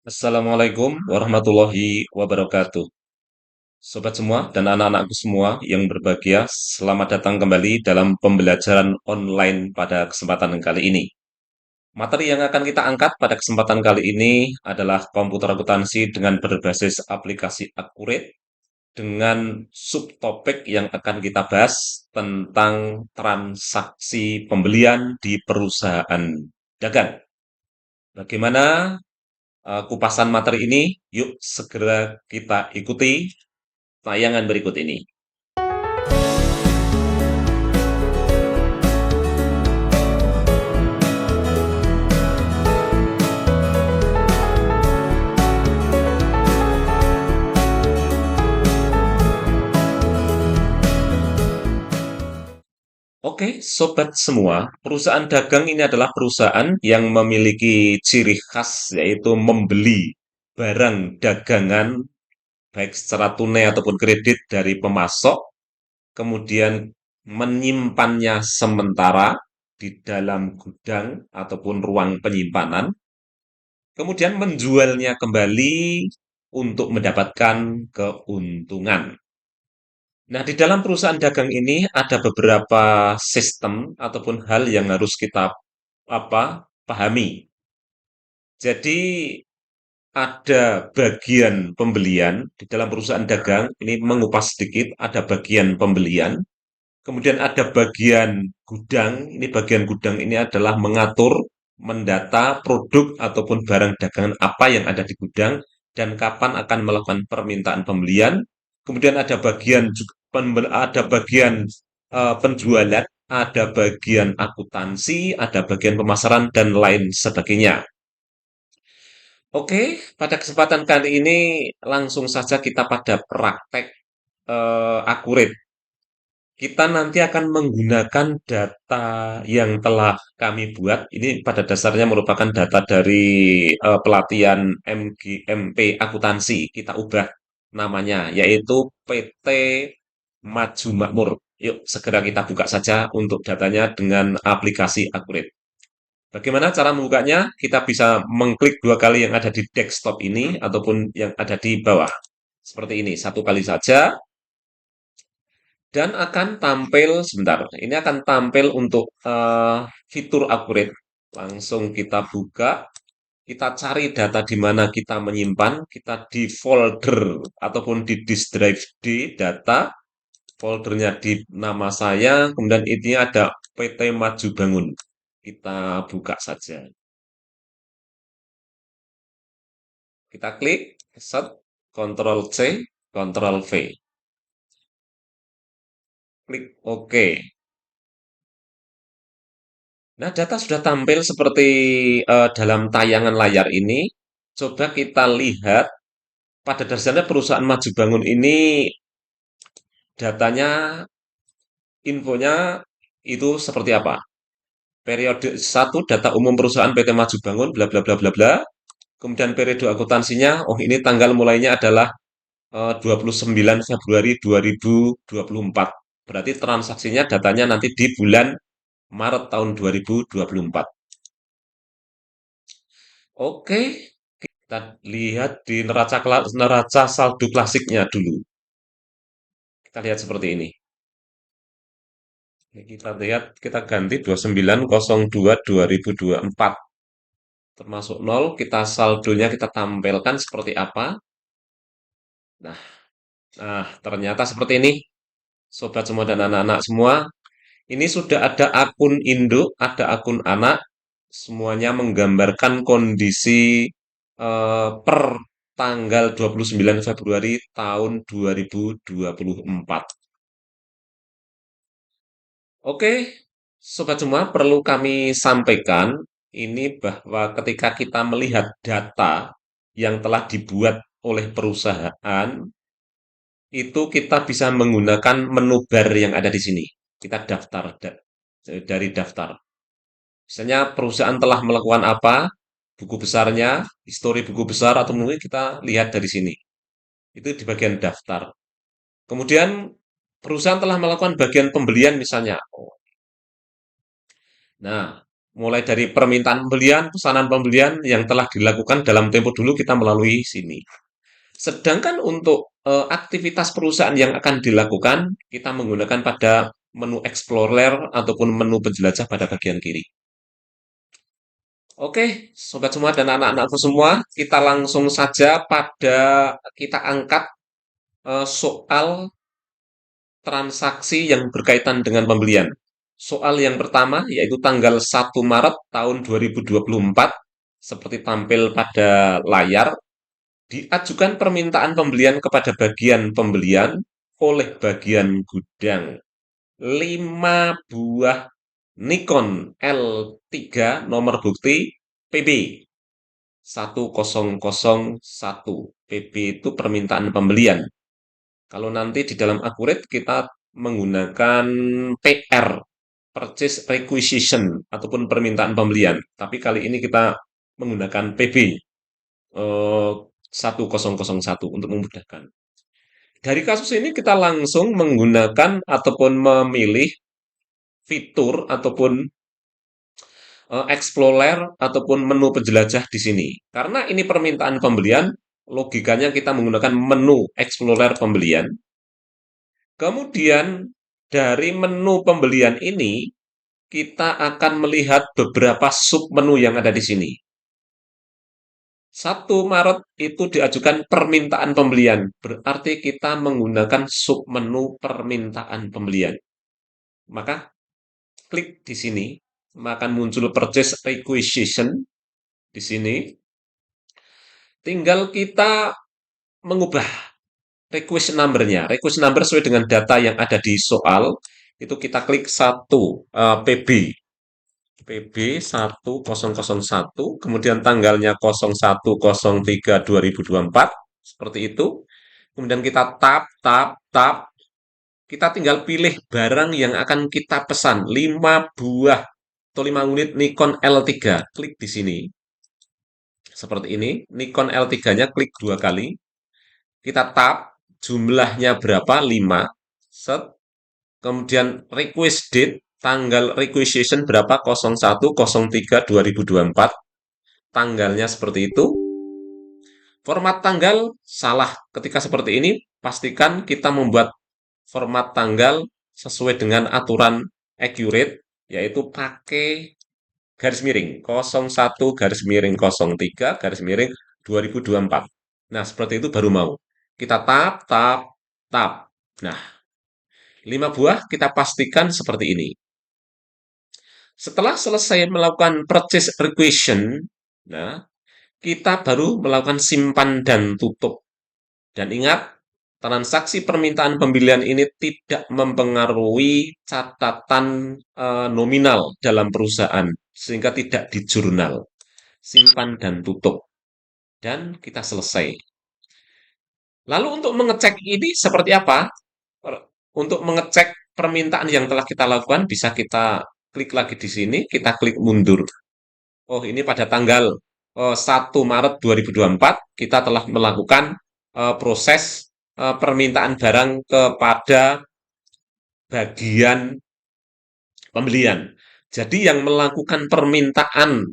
Assalamualaikum warahmatullahi wabarakatuh. Sobat semua dan anak-anakku semua yang berbahagia, selamat datang kembali dalam pembelajaran online pada kesempatan kali ini. Materi yang akan kita angkat pada kesempatan kali ini adalah komputer akuntansi dengan berbasis aplikasi Accurate dengan subtopik yang akan kita bahas tentang transaksi pembelian di perusahaan dagang. Bagaimana kupasan materi ini? Yuk segera kita ikuti tayangan berikut ini. Oke, sobat semua, perusahaan dagang ini adalah perusahaan yang memiliki ciri khas yaitu membeli barang dagangan baik secara tunai ataupun kredit dari pemasok, kemudian menyimpannya sementara di dalam gudang ataupun ruang penyimpanan, kemudian menjualnya kembali untuk mendapatkan keuntungan. Nah, di dalam perusahaan dagang ini ada beberapa sistem ataupun hal yang harus kita pahami. Jadi ada bagian pembelian di dalam perusahaan dagang, ini mengupas sedikit, ada bagian pembelian, kemudian ada bagian gudang, ini bagian gudang ini adalah mengatur, mendata produk ataupun barang dagangan apa yang ada di gudang dan kapan akan melakukan permintaan pembelian. Kemudian ada bagian penjualan, ada bagian akuntansi, ada bagian pemasaran dan lain sebagainya. Oke, pada kesempatan kali ini langsung saja kita pada praktek akurat. Kita nanti akan menggunakan data yang telah kami buat. Ini pada dasarnya merupakan data dari pelatihan MGMP akuntansi. Kita ubah namanya, yaitu PT Maju Makmur. Yuk, segera kita buka saja untuk datanya dengan aplikasi Accurate. Bagaimana cara membukanya? Kita bisa mengklik dua kali yang ada di desktop ini ataupun yang ada di bawah. Seperti ini, satu kali saja. Dan akan tampil, sebentar, ini akan tampil untuk fitur Accurate. Langsung kita buka, kita cari data di mana kita menyimpan, kita di folder ataupun di disk drive D data, foldernya di nama saya, kemudian ini ada PT Maju Bangun. Kita buka saja. Kita klik, set, Ctrl C, Ctrl V. Klik OK. Nah, data sudah tampil seperti dalam tayangan layar ini. Coba kita lihat, pada dasarnya perusahaan Maju Bangun ini datanya, infonya itu seperti apa? Periode 1 data umum perusahaan PT Maju Bangun, bla bla bla bla bla. Kemudian periode akuntansinya, oh ini tanggal mulainya adalah 29 Februari 2024. Berarti transaksinya datanya nanti di bulan Maret tahun 2024. Oke, kita lihat di neraca saldo klasiknya dulu. Kita lihat seperti ini. Kita lihat, kita ganti 2902-2024. Termasuk 0, kita saldonya kita tampilkan seperti apa. Nah, ternyata seperti ini. Sobat semua dan anak-anak semua, ini sudah ada akun induk, ada akun anak, semuanya menggambarkan kondisi per tanggal 29 Februari tahun 2024. Oke, sobat semua, perlu kami sampaikan ini bahwa ketika kita melihat data yang telah dibuat oleh perusahaan, itu kita bisa menggunakan menu bar yang ada di sini. Kita daftar dari daftar. Misalnya perusahaan telah melakukan apa, buku besarnya, histori buku besar, atau mungkin kita lihat dari sini. Itu di bagian daftar. Kemudian perusahaan telah melakukan bagian pembelian misalnya. Nah, Mulai dari permintaan pembelian, pesanan pembelian yang telah dilakukan dalam tempo dulu kita melalui sini. Sedangkan untuk aktivitas perusahaan yang akan dilakukan, kita menggunakan pada menu Explorer ataupun menu penjelajah pada bagian kiri. Oke, sobat semua dan anak-anakku semua, kita langsung saja pada kita angkat soal transaksi yang berkaitan dengan pembelian. Soal yang pertama yaitu tanggal 1 Maret tahun 2024, seperti tampil pada layar, diajukan permintaan pembelian kepada bagian pembelian oleh bagian gudang 5 buah Nikon L3 nomor bukti PB 1001. PB itu permintaan pembelian. Kalau nanti di dalam Accurate kita menggunakan PR, Purchase Requisition, ataupun permintaan pembelian. Tapi kali ini kita menggunakan PB 1001 untuk memudahkan. Dari kasus ini kita langsung menggunakan ataupun memilih fitur ataupun Explorer ataupun menu penjelajah di sini. Karena ini permintaan pembelian, logikanya kita menggunakan menu Explorer pembelian. Kemudian dari menu pembelian ini kita akan melihat beberapa submenu yang ada di sini. 1 Maret itu diajukan permintaan pembelian, berarti kita menggunakan submenu permintaan pembelian. Maka klik di sini, maka akan muncul purchase requisition di sini. Tinggal kita mengubah request number-nya. Request number sesuai dengan data yang ada di soal, itu kita klik 1 PB. PB 1001, kemudian tanggalnya 01/03/2024, seperti itu. Kemudian kita tap, kita tinggal pilih barang yang akan kita pesan, 5 buah atau 5 unit Nikon L3. Klik di sini. Seperti ini, Nikon L3-nya klik 2 kali. Kita tap, jumlahnya berapa? 5. Set. Kemudian request date, tanggal requisition berapa? 01/03/2024. Tanggalnya seperti itu. Format tanggal salah. Ketika seperti ini, pastikan kita membuat format tanggal sesuai dengan aturan Accurate, yaitu pakai garis miring 01/03/2024. Nah, seperti itu baru mau. Kita tap. Nah, 5 buah kita pastikan seperti ini. Setelah selesai melakukan purchase requisition, nah, kita baru melakukan simpan dan tutup. Dan ingat, transaksi permintaan pembelian ini tidak mempengaruhi catatan nominal dalam perusahaan, sehingga tidak di jurnal. Simpan dan tutup. Dan kita selesai. Lalu untuk mengecek ini seperti apa? Untuk mengecek permintaan yang telah kita lakukan, bisa kita klik lagi di sini, kita klik mundur. Oh, ini pada tanggal 1 Maret 2024, kita telah melakukan proses permintaan barang kepada bagian pembelian. Jadi yang melakukan permintaan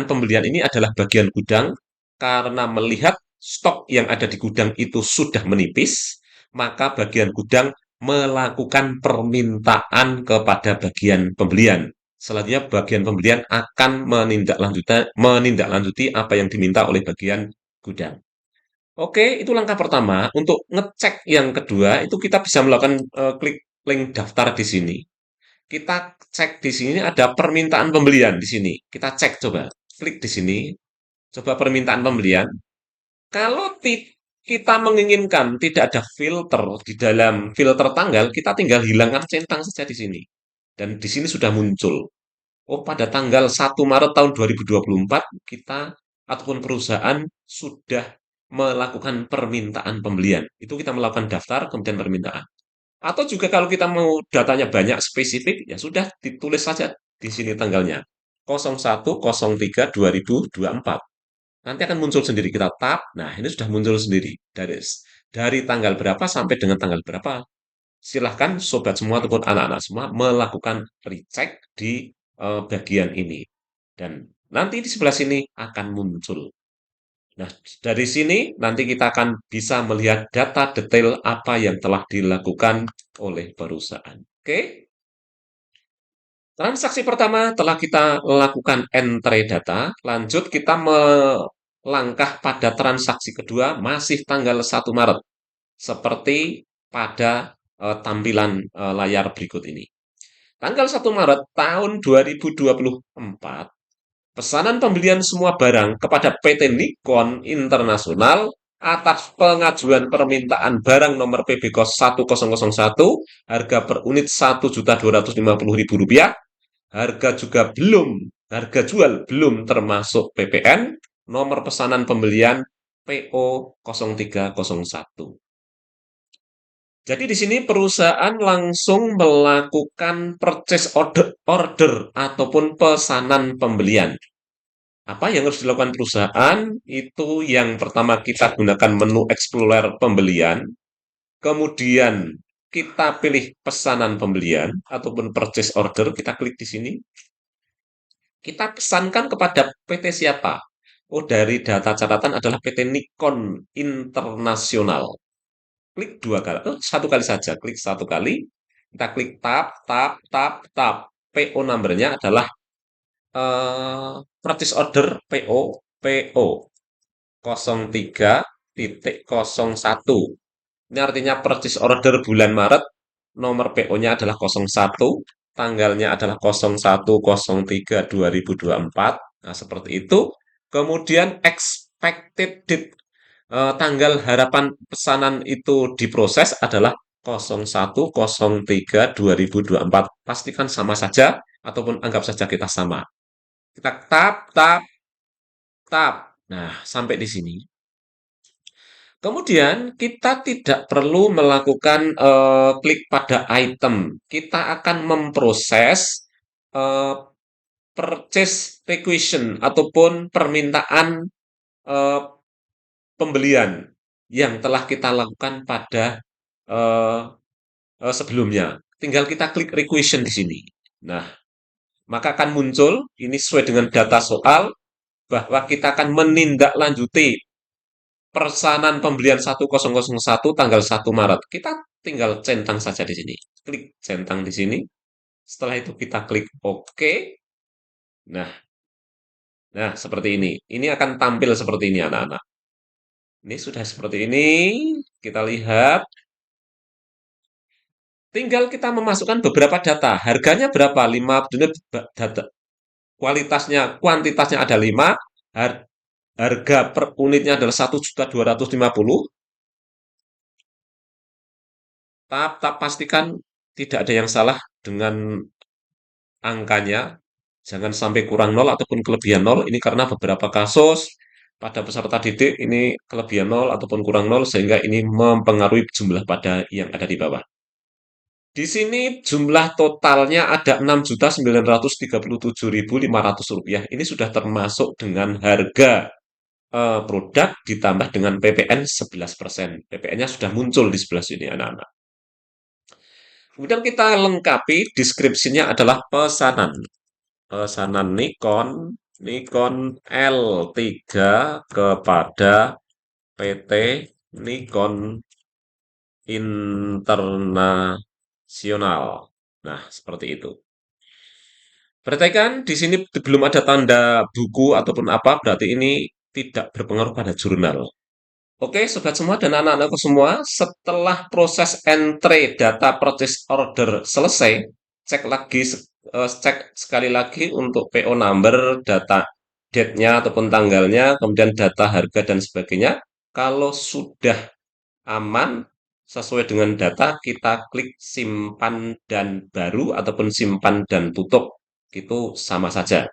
pembelian ini adalah bagian gudang, karena melihat stok yang ada di gudang itu sudah menipis, maka bagian gudang melakukan permintaan kepada bagian pembelian. Selanjutnya bagian pembelian akan menindaklanjuti apa yang diminta oleh bagian gudang. Oke, itu langkah pertama. Untuk ngecek yang kedua, itu kita bisa melakukan klik link daftar di sini. Kita cek di sini ada permintaan pembelian di sini. Kita cek coba. Klik di sini. Coba permintaan pembelian. Kalau kita menginginkan tidak ada filter di dalam filter tanggal, kita tinggal hilangkan centang saja di sini. Dan di sini sudah muncul. Oh, pada tanggal 1 Maret tahun 2024, kita ataupun perusahaan sudah melakukan permintaan pembelian. Itu kita melakukan daftar, kemudian permintaan. Atau juga kalau kita mau datanya banyak spesifik, ya sudah ditulis saja di sini tanggalnya. 01/03/2024. Nanti akan muncul sendiri, kita tap. Nah, ini sudah muncul sendiri dari tanggal berapa sampai dengan tanggal berapa. Silahkan sobat semua ataupun anak-anak semua melakukan recheck di bagian ini. Dan nanti di sebelah sini akan muncul. Nah, dari sini nanti kita akan bisa melihat data detail apa yang telah dilakukan oleh perusahaan. Oke? Transaksi pertama telah kita lakukan entry data, lanjut kita melangkah pada transaksi kedua masih tanggal 1 Maret, seperti pada tampilan layar berikut ini. Tanggal 1 Maret tahun 2024, pesanan pembelian semua barang kepada PT Nikon Internasional atas pengajuan permintaan barang nomor PB 1001, harga per unit Rp1.250.000, harga jual belum termasuk PPN, nomor pesanan pembelian PO 0301. Jadi di sini perusahaan langsung melakukan purchase order ataupun pesanan pembelian. Apa yang harus dilakukan perusahaan? Itu yang pertama kita gunakan menu Explorer pembelian, kemudian kita pilih pesanan pembelian ataupun purchase order, kita klik di sini. Kita pesankan kepada PT siapa? Oh, dari data catatan adalah PT Nikon Internasional. Klik dua kali, satu kali saja, klik satu kali. Kita klik tab, tab, tab, tab. PO number-nya adalah purchase order PO, PO 03.01. Ini artinya purchase order bulan Maret, nomor PO-nya adalah 01, tanggalnya adalah 01.03.2024. Nah, seperti itu. Kemudian expected date, tanggal harapan pesanan itu diproses adalah 01.03.2024. Pastikan sama saja ataupun anggap saja kita sama. Kita tap, tap, tap. Nah, sampai di sini. Kemudian kita tidak perlu melakukan klik pada item. Kita akan memproses eh, purchase requisition ataupun permintaan eh, pembelian yang telah kita lakukan pada eh, sebelumnya. Tinggal kita klik requisition di sini. Nah, maka akan muncul ini sesuai dengan data soal bahwa kita akan menindaklanjuti pesanan pembelian 1001 tanggal 1 Maret. Kita tinggal centang saja di sini. Klik centang di sini. Setelah itu kita klik OK. Nah, nah seperti ini. Ini akan tampil seperti ini anak-anak. Ini sudah seperti ini. Kita lihat. Tinggal kita memasukkan beberapa data. Harganya berapa? 5 data. Kuantitasnya ada 5. Harga per unitnya adalah 1.250.000. Tak pastikan tidak ada yang salah dengan angkanya. Jangan sampai kurang nol ataupun kelebihan nol. Ini karena beberapa kasus pada peserta didik ini kelebihan nol ataupun kurang nol sehingga ini mempengaruhi jumlah pada yang ada di bawah. Di sini jumlah totalnya ada Rp6.937.500. Ini sudah termasuk dengan harga produk ditambah dengan PPN 11%. PPN-nya sudah muncul di sebelah sini anak-anak. Kemudian kita lengkapi deskripsinya adalah pesanan. Pesanan Nikon L3 kepada PT Nikon Internasional. Nah, seperti itu. Perhatikan di sini belum ada tanda buku ataupun apa, berarti ini tidak berpengaruh pada jurnal. Oke, sobat semua dan anak-anakku semua, setelah proses entry data purchase order selesai, cek sekali lagi untuk PO number, data date-nya ataupun tanggalnya, kemudian data harga dan sebagainya. Kalau sudah aman sesuai dengan data, kita klik simpan dan baru ataupun simpan dan tutup. Itu sama saja.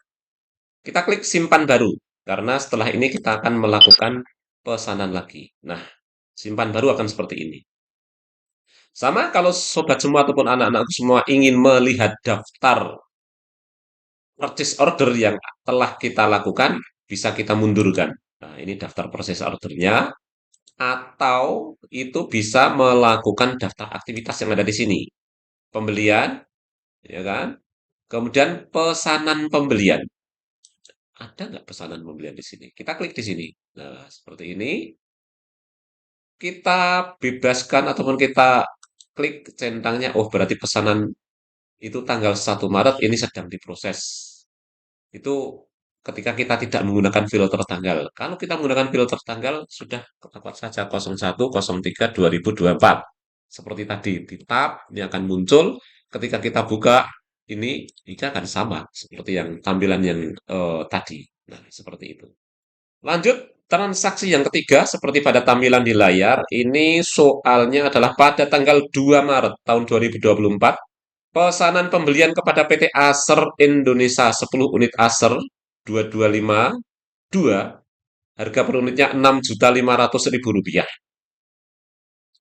Kita klik simpan baru, karena setelah ini kita akan melakukan pesanan lagi. Nah, simpan baru akan seperti ini. Sama kalau sobat semua ataupun anak-anakku semua ingin melihat daftar purchase order yang telah kita lakukan, bisa kita mundurkan. Nah, ini daftar proses ordernya, atau itu bisa melakukan daftar aktivitas yang ada di sini. Pembelian, ya kan? Kemudian pesanan pembelian. Ada nggak pesanan pembelian di sini? Kita klik di sini. Nah, seperti ini. Kita bebaskan ataupun kita klik centangnya. Oh, berarti pesanan itu tanggal 1 Maret ini sedang diproses. Itu ketika kita tidak menggunakan filter tanggal. Kalau kita menggunakan filter tanggal, sudah dapat saja 01, 03, 2024. Seperti tadi, di tab, ini akan muncul. Ketika kita buka, ini akan sama seperti yang tampilan yang tadi. Nah, seperti itu. Lanjut, transaksi yang ketiga, seperti pada tampilan di layar, ini soalnya adalah pada tanggal 2 Maret tahun 2024, pesanan pembelian kepada PT Acer Indonesia 10 unit Acer 2252, harga per unitnya Rp6.500.000.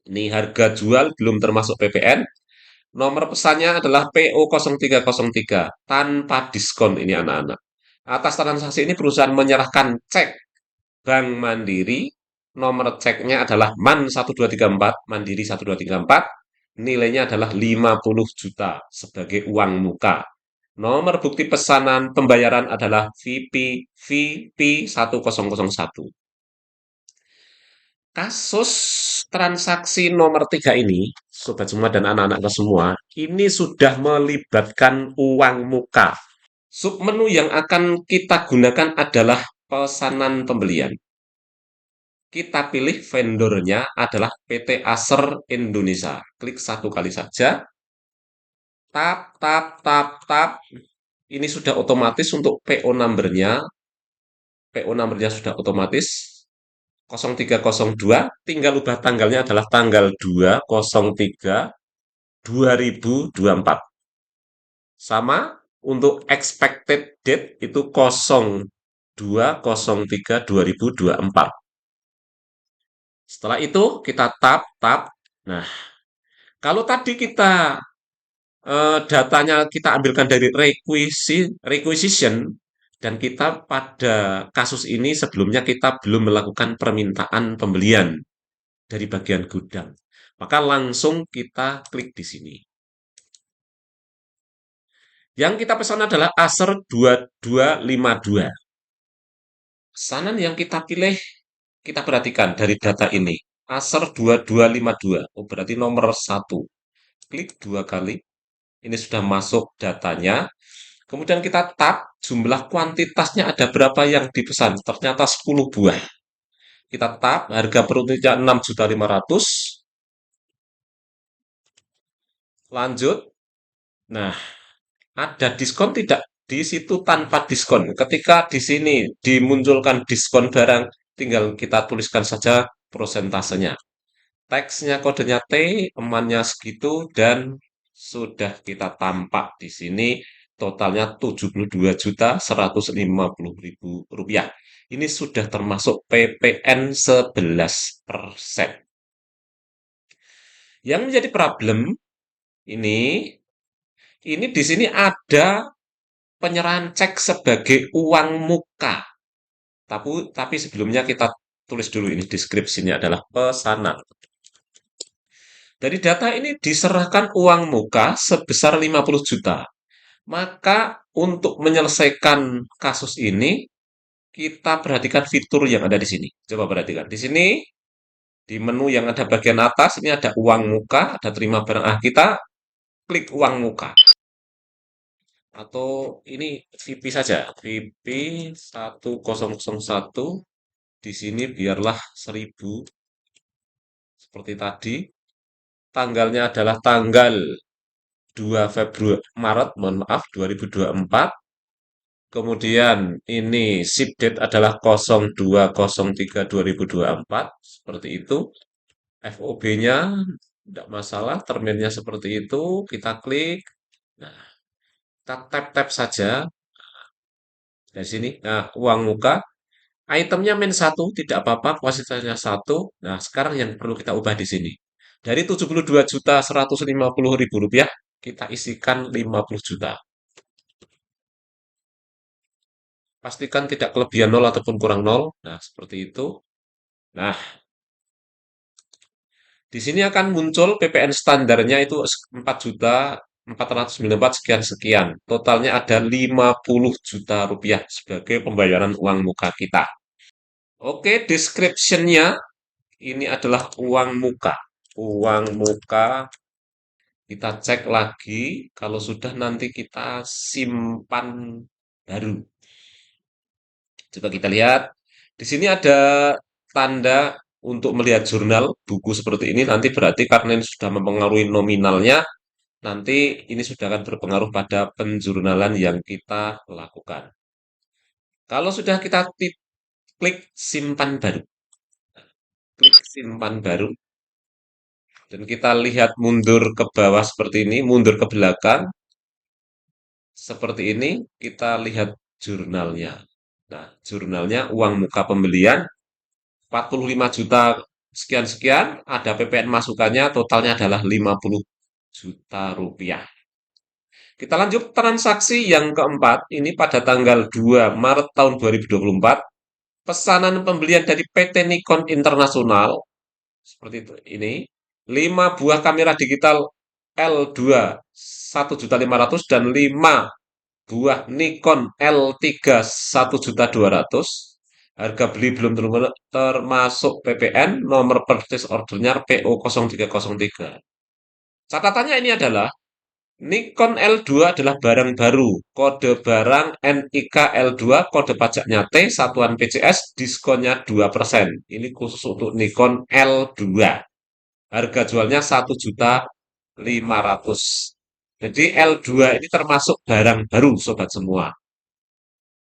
Ini harga jual belum termasuk PPN. Nomor pesannya adalah PO0303 tanpa diskon ini anak-anak. Atas transaksi ini perusahaan menyerahkan cek Bank Mandiri. Nomor ceknya adalah MAN 1234, Mandiri 1234. Nilainya adalah 50 juta sebagai uang muka. Nomor bukti pesanan pembayaran adalah VP 1001. Kasus transaksi nomor 3 ini, sobat semua dan anak-anakku semua, ini sudah melibatkan uang muka. Submenu yang akan kita gunakan adalah pesanan pembelian. Kita pilih vendornya adalah PT Acer Indonesia. Klik satu kali saja. Tap, tap, tap, tap. Ini sudah otomatis untuk PO number-nya. PO number-nya sudah otomatis. 0302, tinggal ubah tanggalnya adalah tanggal 2/03/2024. Sama untuk expected date itu 02/03/2024. Setelah itu kita tap. Nah, kalau tadi kita datanya kita ambilkan dari requisition dan kita pada kasus ini sebelumnya kita belum melakukan permintaan pembelian dari bagian gudang. Maka langsung kita klik di sini. Yang kita pesan adalah Acer 2252. Pesanan yang kita pilih, kita perhatikan dari data ini. Acer 2252, oh berarti nomor 1. Klik 2 kali, ini sudah masuk datanya. Kemudian kita tap, jumlah kuantitasnya ada berapa yang dipesan. Ternyata 10 buah. Kita tap, harga per unitnya 6.500.000. Lanjut. Nah, ada diskon tidak? Di situ tanpa diskon. Ketika di sini dimunculkan diskon barang, tinggal kita tuliskan saja prosentasenya. Teksnya kodenya T, emannya segitu, dan sudah kita tampak di sini totalnya Rp72.150.000. Ini sudah termasuk PPN 11%. Yang menjadi problem ini, ini di sini ada penyerahan cek sebagai uang muka. Tapi sebelumnya kita tulis dulu ini deskripsinya adalah pesanan. Dari data ini diserahkan uang muka sebesar 50 juta. Maka untuk menyelesaikan kasus ini, kita perhatikan fitur yang ada di sini. Coba perhatikan. Di sini, di menu yang ada bagian atas, ini ada uang muka, ada terima barang. Kita klik uang muka. Atau ini VP saja. VP 1001. Di sini biarlah 1000. Seperti tadi. Tanggalnya adalah tanggal 2 Maret, mohon maaf, 2024. Kemudian ini ship date adalah 02/03/2024, seperti itu. FOB-nya tidak masalah, terminnya seperti itu. Kita klik. Nah, kita tap-tap saja dari sini. Nah, uang muka. Itemnya min 1, tidak apa-apa, kuantitasnya 1. Nah, sekarang yang perlu kita ubah di sini. Dari Rp72.150.000, kita isikan 50 juta. Pastikan tidak kelebihan 0 ataupun kurang 0. Nah, seperti itu. Nah, di sini akan muncul PPN standarnya itu 4 juta. 494 sekian-sekian. Totalnya ada 50 juta rupiah sebagai pembayaran uang muka kita. Oke, description-nya ini adalah uang muka. Uang muka kita cek lagi, kalau sudah nanti kita simpan baru. Coba kita lihat. Di sini ada tanda untuk melihat jurnal buku seperti ini. Nanti berarti karena ini sudah mempengaruhi nominalnya, nanti ini sudah akan berpengaruh pada penjurnalan yang kita lakukan. Kalau sudah kita klik simpan baru, klik simpan baru, dan kita lihat mundur ke bawah seperti ini, mundur ke belakang, seperti ini, kita lihat jurnalnya. Nah, jurnalnya uang muka pembelian 45 juta sekian-sekian, ada PPN masukannya, totalnya adalah 50 juta rupiah. Kita lanjut transaksi yang keempat, ini pada tanggal 2 Maret tahun 2024, pesanan pembelian dari PT Nikon Internasional, seperti itu, ini, 5 buah kamera digital L2 1.500.000 dan 5 buah Nikon L3 1.200.000. Harga beli belum termasuk PPN, nomor purchase ordernya PO 0303. Catatannya ini adalah Nikon L2 adalah barang baru, kode barang NIK L2, kode pajaknya T, satuan PCS, diskonnya 2%. Ini khusus untuk Nikon L2. Harga jualnya 1.500.000. Jadi L2 ini termasuk barang baru, sobat semua.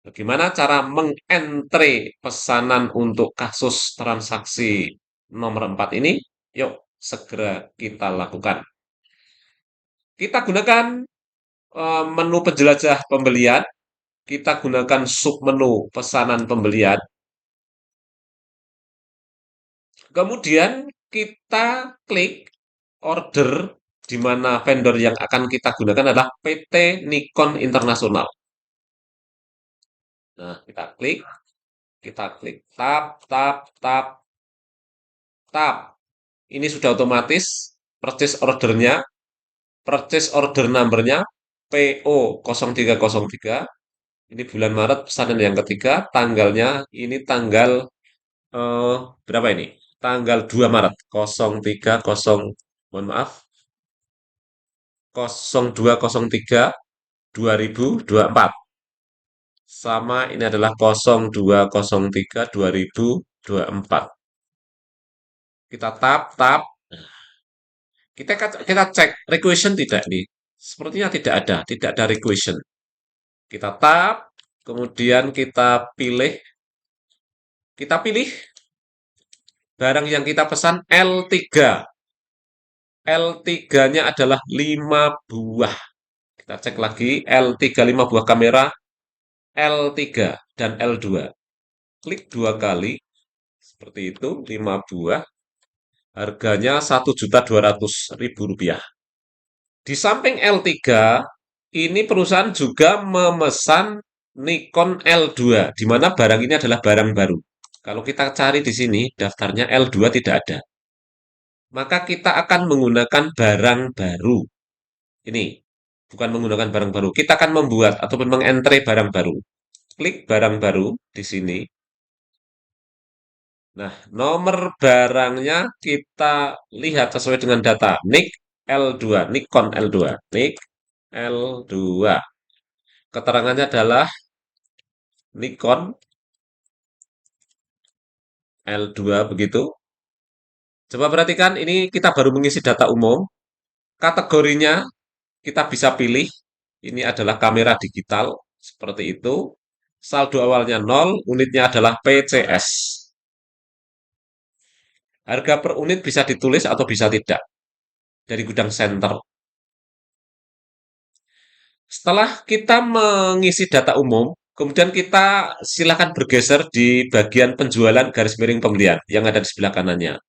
Bagaimana cara mengentre pesanan untuk kasus transaksi nomor 4 ini? Yuk, segera kita lakukan. Kita gunakan menu penjelajah pembelian, kita gunakan submenu pesanan pembelian. Kemudian kita klik order di mana vendor yang akan kita gunakan adalah PT Nikon Internasional. Nah, kita klik tab, tab, tab, tab. Ini sudah otomatis purchase ordernya, purchase order numbernya PO 0303. Ini bulan Maret pesanan yang ketiga, tanggalnya ini tanggal eh, berapa ini? Tanggal 2 Maret 03 mohon maaf 0203 2024. Sama ini adalah 0203 2024. Kita tap. Kita cek requisition tidak nih. Sepertinya tidak ada requisition. Kita tap, kemudian kita pilih barang yang kita pesan L3. L3-nya adalah 5 buah. Kita cek lagi L3 5 buah kamera L3 dan L2. Klik 2 kali seperti itu 5 buah. Harganya Rp1.200.000. Di samping L3, ini perusahaan juga memesan Nikon L2, di mana barang ini adalah barang baru. Kalau kita cari di sini, daftarnya L2 tidak ada. Maka kita akan menggunakan barang baru. Ini, bukan menggunakan barang baru. Kita akan membuat ataupun mengentre barang baru. Klik barang baru di sini. Nah, nomor barangnya kita lihat sesuai dengan data. Nikon L2. Nik L2. Keterangannya adalah Nikon L2 begitu. Coba perhatikan, ini kita baru mengisi data umum. Kategorinya kita bisa pilih. Ini adalah kamera digital, seperti itu. Saldo awalnya 0, unitnya adalah PCS. Harga per unit bisa ditulis atau bisa tidak. Dari gudang center. Setelah kita mengisi data umum, kemudian kita silakan bergeser di bagian penjualan garis miring pembelian yang ada di sebelah kanannya.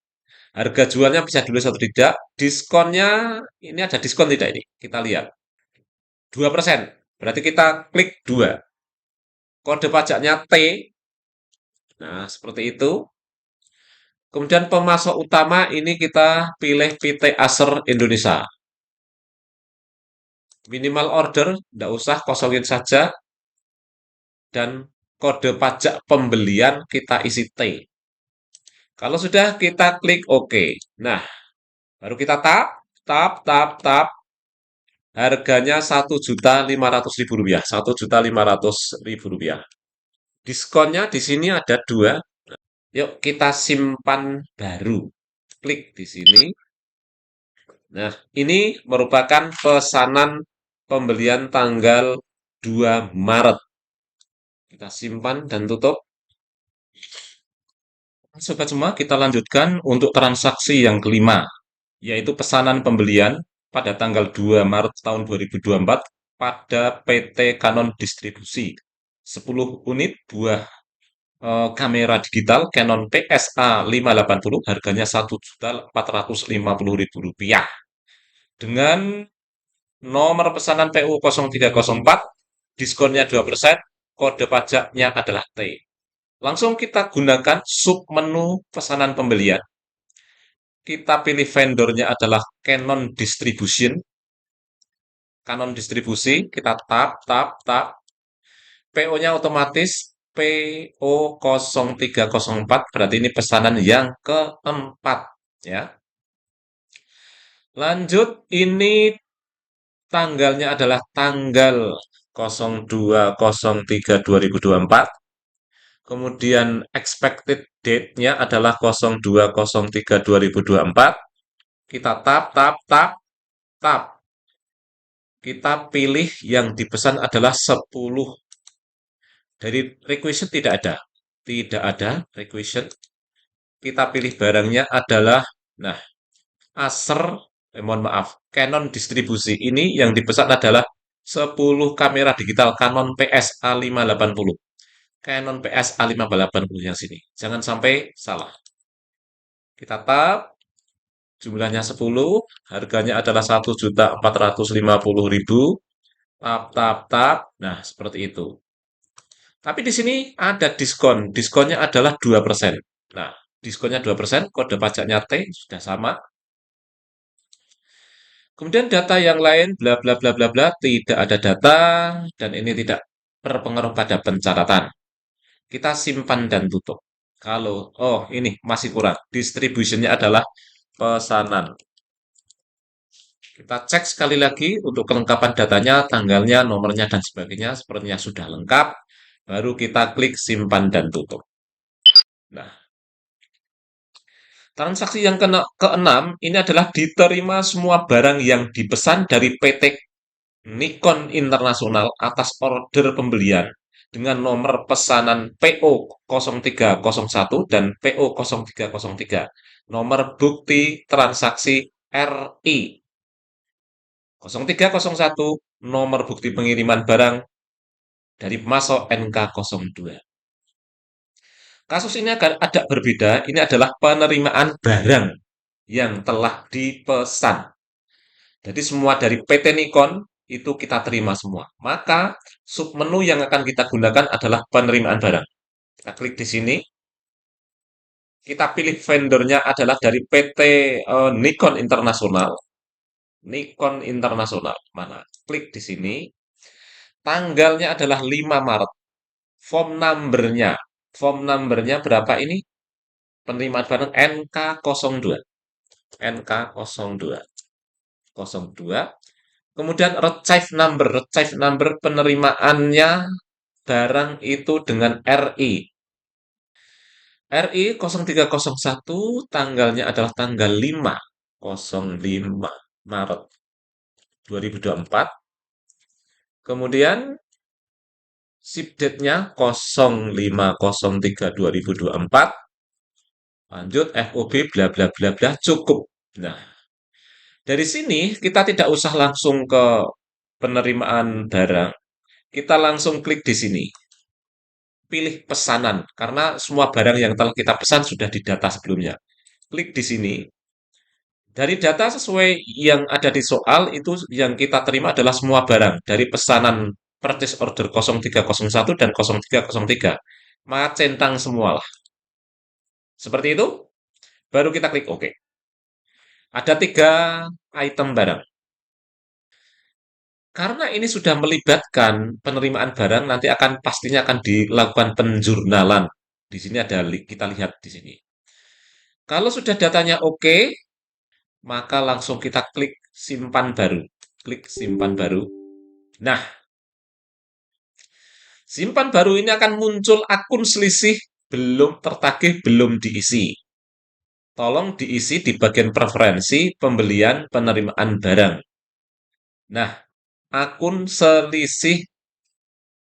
Harga jualnya bisa ditulis atau tidak. Diskonnya, ini ada diskon tidak ini? Kita lihat. 2%. Berarti kita klik 2. Kode pajaknya T. Nah, seperti itu. Kemudian pemasok utama ini kita pilih PT Acer Indonesia. Minimal order, tidak usah, kosongin saja. Dan kode pajak pembelian kita isi T. Kalau sudah, kita klik OK. Nah, baru kita tap, tap, tap, tap. Harganya Rp1.500.000. Rp1.500.000. Diskonnya di sini ada dua. Yuk kita simpan baru. Klik di sini. Nah, ini merupakan pesanan pembelian tanggal 2 Maret. Kita simpan dan tutup. Sobat semua, kita lanjutkan untuk transaksi yang kelima, yaitu pesanan pembelian pada tanggal 2 Maret tahun 2024 pada PT Canon Distribusi. 10 unit buah kamera digital Canon PSA 580, harganya Rp1.450.000 dengan nomor pesanan PU 0304, diskonnya 2%, kode pajaknya adalah T. Langsung kita gunakan submenu pesanan pembelian. Kita pilih vendornya adalah Canon Distribution. Canon Distribusi, kita tap, tap, tap. PO-nya otomatis PO 0304, berarti ini pesanan yang keempat. Ya. Lanjut, ini tanggalnya adalah tanggal 02.03.2024. Kemudian expected date-nya adalah 02.03.2024. Kita tap, tap, tap, tap. Kita pilih yang dipesan adalah 10. Dari requisition tidak ada. Tidak ada requisition. Kita pilih barangnya adalah, nah, Acer, mohon maaf, Canon Distribusi. Ini yang dipesan adalah 10 kamera digital Canon PSA 580. Canon PSA 580 yang sini. Jangan sampai salah. Kita tap, jumlahnya 10, harganya adalah Rp1.450.000. Tap, tap, tap. Nah, seperti itu. Tapi di sini ada diskon. Diskonnya adalah 2%. Nah, diskonnya 2%, kode pajaknya T, sudah sama. Kemudian data yang lain, bla bla bla bla bla, tidak ada data, dan ini tidak berpengaruh pada pencatatan. Kita simpan dan tutup. Kalau, oh ini masih kurang, distributionnya adalah pesanan. Kita cek sekali lagi untuk kelengkapan datanya, tanggalnya, nomornya, dan sebagainya. Sepertinya sudah lengkap. Baru kita klik simpan dan tutup. Nah, transaksi yang keenam ini adalah diterima semua barang yang dipesan dari PT Nikon Internasional atas order pembelian dengan nomor pesanan PO 0301 dan PO 0303. Nomor bukti transaksi RI 0301, nomor bukti pengiriman barang dari Maso NK02. Kasus ini akan agak berbeda. Ini adalah penerimaan barang yang telah dipesan. Jadi semua dari PT Nikon itu kita terima semua. Maka submenu yang akan kita gunakan adalah penerimaan barang. Kita klik di sini. Kita pilih vendornya adalah dari PT Nikon Internasional. Nikon Internasional. Mana? Klik di sini. Tanggalnya adalah 5 Maret. Form numbernya. Form numbernya berapa ini? Penerimaan barang NK02. NK02. 02. Kemudian retrieve number penerimaannya barang itu dengan RI. RI 0301, tanggalnya adalah tanggal 5 Maret 2024. Kemudian ship date-nya 05.03.2024. Lanjut FOB bla bla bla bla, cukup. Nah, dari sini kita tidak usah langsung ke penerimaan barang. Kita langsung klik di sini. Pilih pesanan karena semua barang yang telah kita pesan sudah didata sebelumnya. Klik di sini. Dari data sesuai yang ada di soal itu yang kita terima adalah semua barang dari pesanan purchase order 0301 dan 0303. Maka centang semua lah. Seperti itu. Baru kita klik OK. Ada 3 item barang. Karena ini sudah melibatkan penerimaan barang, nanti pastinya akan dilakukan penjurnalan. Di sini ada kita lihat di sini. Kalau sudah datanya oke, maka langsung kita klik simpan baru. Klik simpan baru. Nah, simpan baru ini akan muncul akun selisih belum tertagih, belum diisi. Tolong diisi di bagian preferensi pembelian penerimaan barang. Nah, akun selisih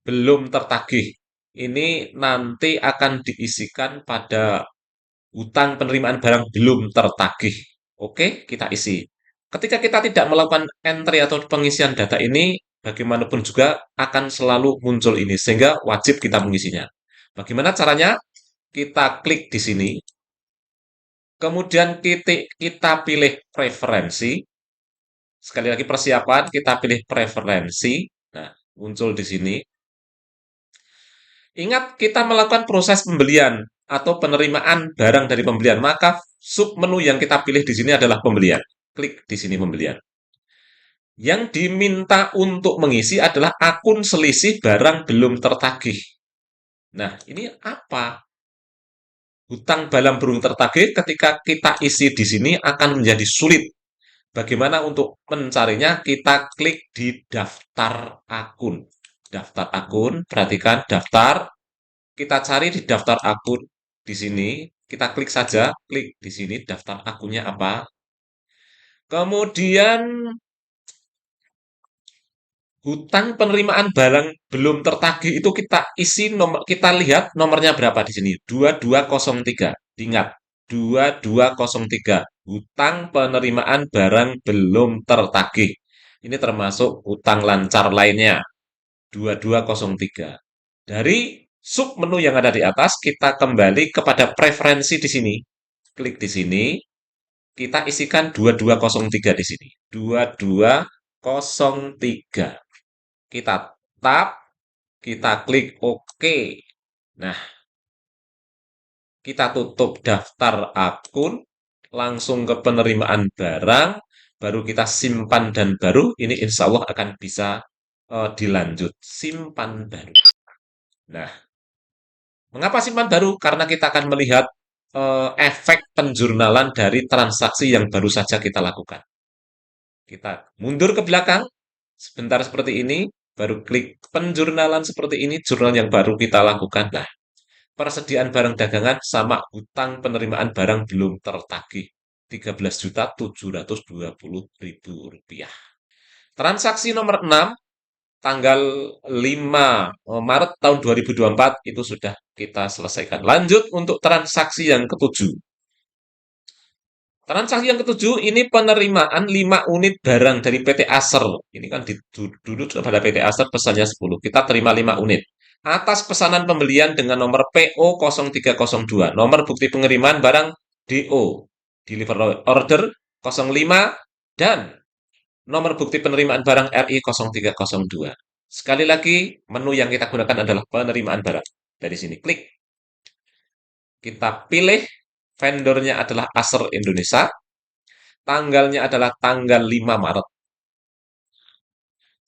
belum tertagih. Ini nanti akan diisikan pada hutang penerimaan barang belum tertagih. Oke, kita isi. Ketika kita tidak melakukan entry atau pengisian data ini, bagaimanapun juga akan selalu muncul ini, sehingga wajib kita mengisinya. Bagaimana caranya? Kita klik di sini, kemudian kita pilih preferensi. Sekali lagi persiapan, kita pilih preferensi. Nah, muncul di sini. Ingat, kita melakukan proses pembelian atau penerimaan barang dari pembelian, maka sub menu yang kita pilih di sini adalah pembelian. Klik di sini pembelian. Yang diminta untuk mengisi adalah akun selisih barang belum tertagih. Nah, ini apa? Hutang barang belum tertagih ketika kita isi di sini akan menjadi sulit. Bagaimana untuk mencarinya? Kita klik di daftar akun. Daftar akun, perhatikan daftar. Kita cari di daftar akun di sini, kita klik saja, klik di sini daftar akunnya apa. Kemudian hutang penerimaan barang belum tertagih itu kita isi nomor, kita lihat nomornya berapa di sini. 2203. Ingat, 2203. Hutang penerimaan barang belum tertagih. Ini termasuk hutang lancar lainnya. 2203. Dari sub menu yang ada di atas, kita kembali kepada preferensi di sini. Klik di sini, kita isikan 2203 di sini. 2203. Kita tap, kita klik OK. Nah, kita tutup daftar akun, langsung ke penerimaan barang, baru kita simpan dan baru, ini insya Allah akan bisa dilanjut. Simpan baru. Nah, mengapa simpan baru? Karena kita akan melihat efek penjurnalan dari transaksi yang baru saja kita lakukan. Kita mundur ke belakang, sebentar seperti ini, baru klik penjurnalan seperti ini, jurnal yang baru kita lakukan. Nah, persediaan barang dagangan sama hutang penerimaan barang belum tertagih. 13.720.000 rupiah. Transaksi nomor 6, tanggal 5 Maret tahun 2024 itu sudah kita selesaikan. Lanjut untuk transaksi yang ketujuh. Transaksi yang ketujuh ini penerimaan 5 unit barang dari PT Acer. Ini kan dulu pada PT Acer pesannya 10. Kita terima 5 unit. Atas pesanan pembelian dengan nomor PO 0302. Nomor bukti pengiriman barang DO. Deliver order 05 dan nomor bukti penerimaan barang RI 0302. Sekali lagi, menu yang kita gunakan adalah penerimaan barang. Dari sini klik. Kita pilih vendornya adalah Acer Indonesia. Tanggalnya adalah tanggal 5 Maret.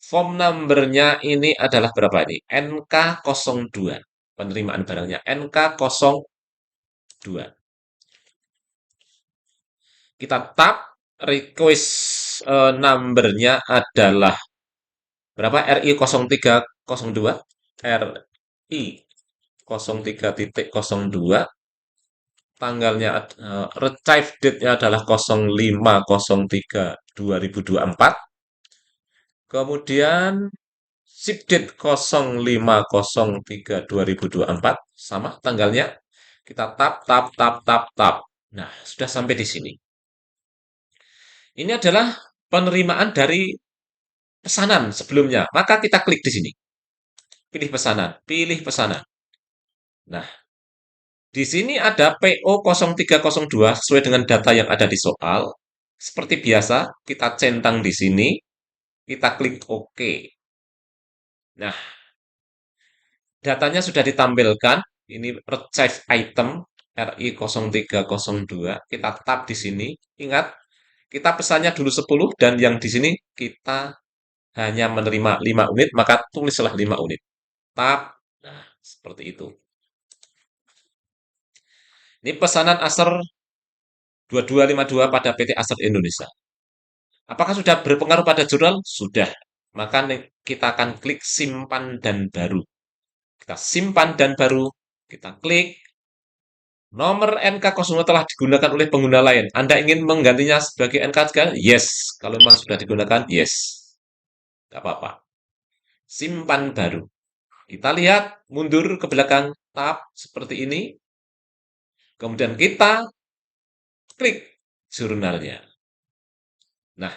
Form number-nya ini adalah berapa ini? NK02. Penerimaan barangnya NK02. Kita tap, request number-nya adalah berapa? RI 0302. RI 03.02. Tanggalnya retrieve date-nya adalah 05.03.2024. Kemudian ship date 05.03.2024 sama tanggalnya. Kita tap tap tap tap tap. Nah, sudah sampai di sini. Ini adalah penerimaan dari pesanan sebelumnya. Maka kita klik di sini. Pilih pesanan, pilih pesanan. Nah, di sini ada PO 0302 sesuai dengan data yang ada di soal. Seperti biasa, kita centang di sini, kita klik OK. Nah, datanya sudah ditampilkan. Ini retrieve item RI 0302. Kita tap di sini. Ingat, kita pesannya dulu 10 dan yang di sini kita hanya menerima 5 unit, maka tulislah 5 unit. Tap. Nah, seperti itu. Ini pesanan Acer 2252 pada PT Acer Indonesia. Apakah sudah berpengaruh pada jurnal? Sudah. Maka kita akan klik simpan dan baru. Kita simpan dan baru. Kita klik. Nomor NK02 telah digunakan oleh pengguna lain. Anda ingin menggantinya sebagai NK3? Yes. Kalau memang sudah digunakan, yes. Tidak apa-apa. Simpan baru. Kita lihat, mundur ke belakang, tab seperti ini. Kemudian kita klik jurnalnya. Nah,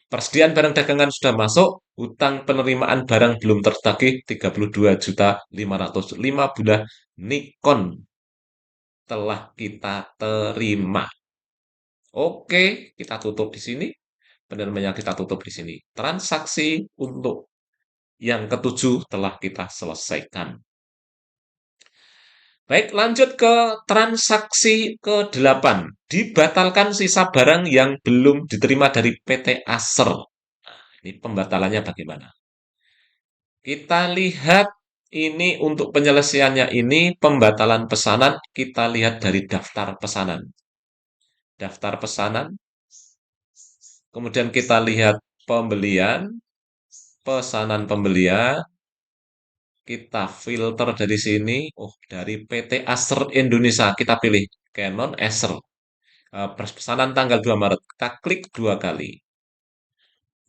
persediaan barang dagangan sudah masuk, hutang penerimaan barang belum tertagih 32.500.000 bulan Nikon telah kita terima. Oke, kita tutup di sini. Penerimaannya kita tutup di sini. Transaksi untuk yang ketujuh telah kita selesaikan. Baik, lanjut ke transaksi ke-8. Dibatalkan sisa barang yang belum diterima dari PT Acer. Nah, ini pembatalannya bagaimana? Kita lihat ini untuk penyelesaiannya ini pembatalan pesanan, kita lihat dari daftar pesanan. Daftar pesanan, kemudian kita lihat pembelian, pesanan pembelian, kita filter dari sini, dari PT Acer Indonesia, kita pilih Canon Acer. Pesanan tanggal 2 Maret, kita klik 2 kali.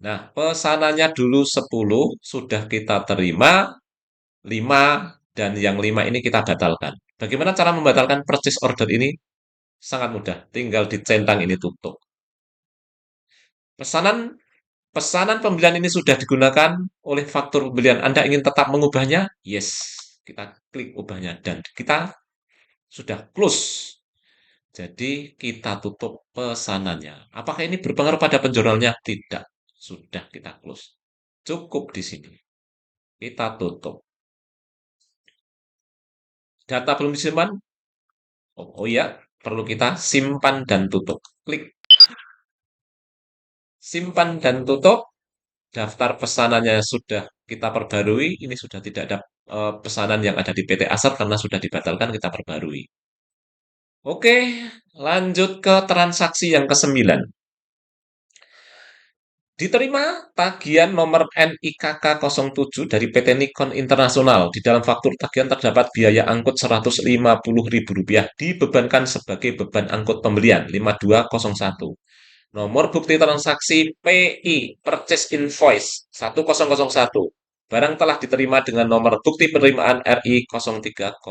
Nah, pesanannya dulu 10, sudah kita terima, 5, dan yang 5 ini kita batalkan. Bagaimana cara membatalkan purchase order ini? Sangat mudah, tinggal dicentang ini tutup. Pesanan Pesanan pembelian ini sudah digunakan oleh faktur pembelian. Anda ingin tetap mengubahnya? Yes. Kita klik ubahnya dan kita sudah close. Jadi kita tutup pesanannya. Apakah ini berpengaruh pada penjualannya? Tidak. Sudah kita close. Cukup di sini. Kita tutup. Data belum disimpan? Oh ya, perlu kita simpan dan tutup. Klik simpan dan tutup. Daftar pesanannya sudah kita perbarui. Ini sudah tidak ada pesanan yang ada di PT Acer karena sudah dibatalkan, kita perbarui. Oke, lanjut ke transaksi yang ke-9. Diterima tagihan nomor NIKK07 dari PT Nikon Internasional. Di dalam faktur tagihan terdapat biaya angkut Rp150.000 dibebankan sebagai beban angkut pembelian 5201. Nomor bukti transaksi PI Purchase Invoice 1001. Barang telah diterima dengan nomor bukti penerimaan RI 0301.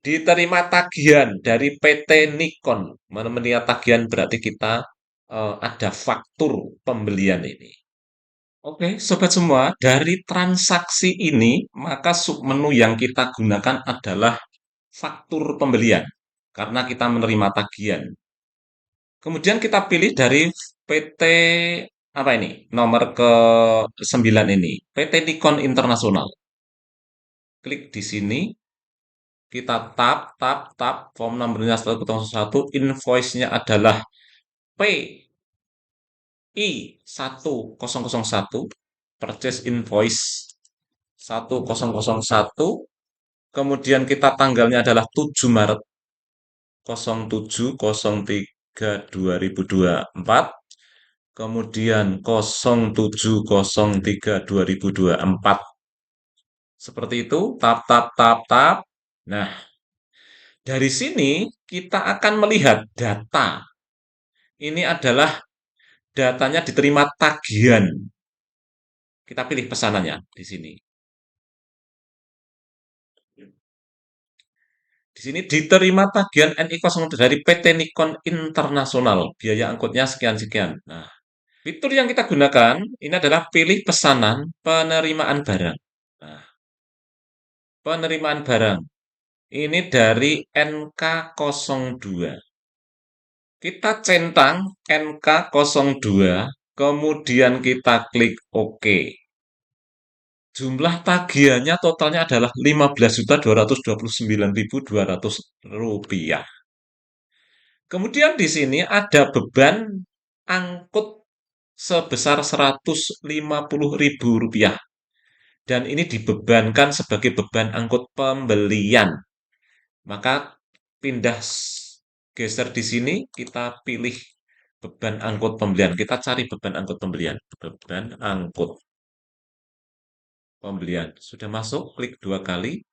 Diterima tagihan dari PT Nikon. Menerima tagihan berarti kita ada faktur pembelian ini. Oke, sobat semua, dari transaksi ini, maka submenu yang kita gunakan adalah faktur pembelian, karena kita menerima tagihan. Kemudian kita pilih dari PT, apa ini, nomor ke-9 ini, PT Nikon Internasional. Klik di sini, kita tap, form nomornya 101, invoice-nya adalah PI 1001, purchase invoice 1001, kemudian kita tanggalnya adalah 7 Maret 0703/2024, kemudian 0703/2024. Seperti itu, tap. Nah, dari sini kita akan melihat data. Ini adalah datanya diterima tagihan. Kita pilih pesanannya di sini. Di sini diterima tagihan NI0 dari PT Nikon Internasional. Biaya angkutnya sekian-sekian. Nah, fitur yang kita gunakan ini adalah pilih pesanan penerimaan barang. Nah, penerimaan barang. Ini dari NK02. Kita centang NK02, kemudian kita klik OK. Jumlah tagihannya totalnya adalah Rp15.229.200. Kemudian di sini ada beban angkut sebesar Rp150.000 dan ini dibebankan sebagai beban angkut pembelian. Maka pindah geser di sini, kita pilih beban angkut pembelian. Kita cari beban angkut pembelian. Beban angkut pembelian. Sudah masuk, klik 2 kali.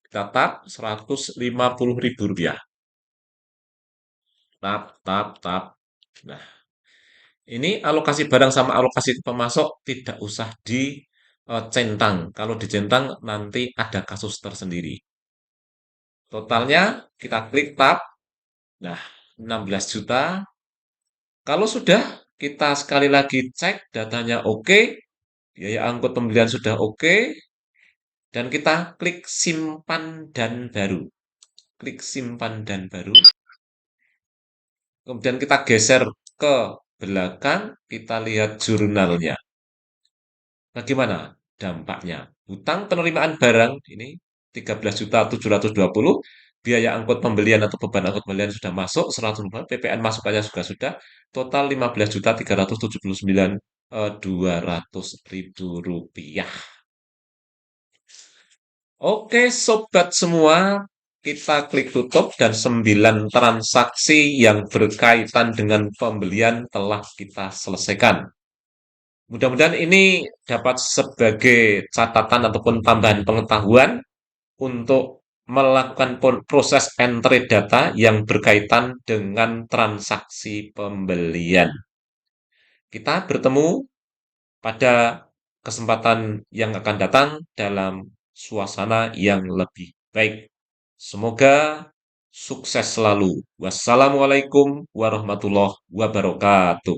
Kita tap Rp150.000. Tap, tap, tap. Nah, ini alokasi barang sama alokasi pemasok tidak usah dicentang. Kalau dicentang nanti ada kasus tersendiri. Totalnya kita klik tab. Nah, 16 juta. Kalau sudah, kita sekali lagi cek datanya oke, biaya angkut pembelian sudah oke, dan kita klik simpan dan baru. Klik simpan dan baru. Kemudian kita geser ke belakang, kita lihat jurnalnya. Bagaimana dampaknya? Hutang penerimaan barang ini 13.720, biaya angkut pembelian atau beban angkut pembelian sudah masuk 100, PPN masukannya juga sudah, total 15.379.200 ribu rupiah. Oke, sobat semua, kita klik tutup dan 9 transaksi yang berkaitan dengan pembelian telah kita selesaikan. Mudah-mudahan ini dapat sebagai catatan ataupun tambahan pengetahuan untuk melakukan proses entry data yang berkaitan dengan transaksi pembelian. Kita bertemu pada kesempatan yang akan datang dalam suasana yang lebih baik. Semoga sukses selalu. Wassalamualaikum warahmatullahi wabarakatuh.